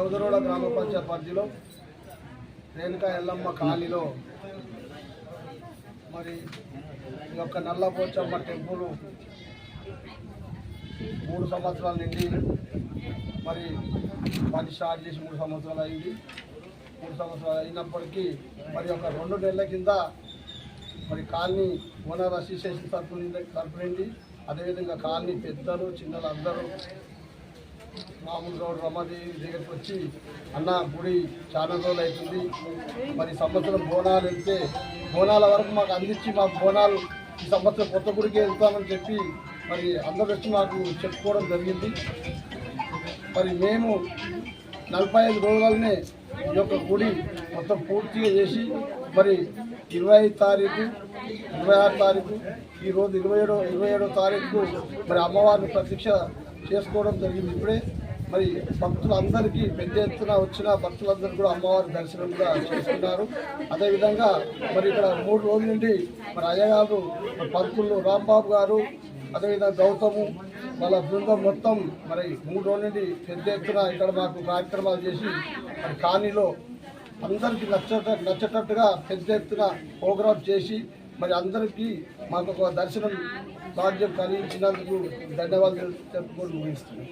చౌదరోడ గ్రామ పంచాయతీ పరిధిలో రేణుకా ఎల్లమ్మ కాలనీలో మరి ఈ యొక్క నల్లపోచమ్మ టెంపుల్ 3 సంవత్సరాల నుండి మరి పని స్టార్ట్ చేసి 3 సంవత్సరాలు అయింది. 3 సంవత్సరాలు అయినప్పటికీ మరి ఒక 2 నెలల కింద మరి కాలనీ ఓనర్ అసోసియేషన్ తరపు నుండి అదేవిధంగా కాలనీ పెద్దలు చిన్నలు అందరూ మామూలు రోడ్ రమాదేవి దగ్గరికి వచ్చి అన్న గుడి చాలా రోజులు అవుతుంది, మరి సంవత్సరం బోనాలు వెళ్తే బోనాల వరకు మాకు అందించి మాకు బోనాలు ఈ సంవత్సరం కొత్త గుడికి వెళ్తామని చెప్పి మరి అందరూ వచ్చి మాకు చెప్పుకోవడం జరిగింది. మరి మేము 45 రోజులనే ఈ యొక్క గుడి మొత్తం పూర్తిగా చేసి మరి 25 తారీఖు 26 తారీఖు ఈరోజు 27వ తారీఖు మరి అమ్మవారిని ప్రత్యక్ష చేసుకోవడం జరిగింది. ఇప్పుడే మరి భక్తులందరికీ పెద్ద ఎత్తున వచ్చిన భక్తులందరూ కూడా అమ్మవారి దర్శనం కూడా చేసుకున్నారు. అదేవిధంగా మరి ఇక్కడ 3 రోజుల నుండి మరి అయ్యగారు పంతులు రాంబాబు గారు అదేవిధంగా గౌతము వాళ్ళ బృందం మొత్తం మరి 3 రోజుల నుండి పెద్ద ఎత్తున ఇక్కడ మాకు కార్యక్రమాలు చేసి మరి కాలనీలో అందరికీ నచ్చేటట్టుగా పెద్ద ఎత్తున ప్రోగ్రామ్ చేసి మరి అందరికీ మాకు ఒక దర్శనం భాగ్యం కలిగించినందుకు ధన్యవాదాలు చెప్పుకొని ముగిస్తున్నాం.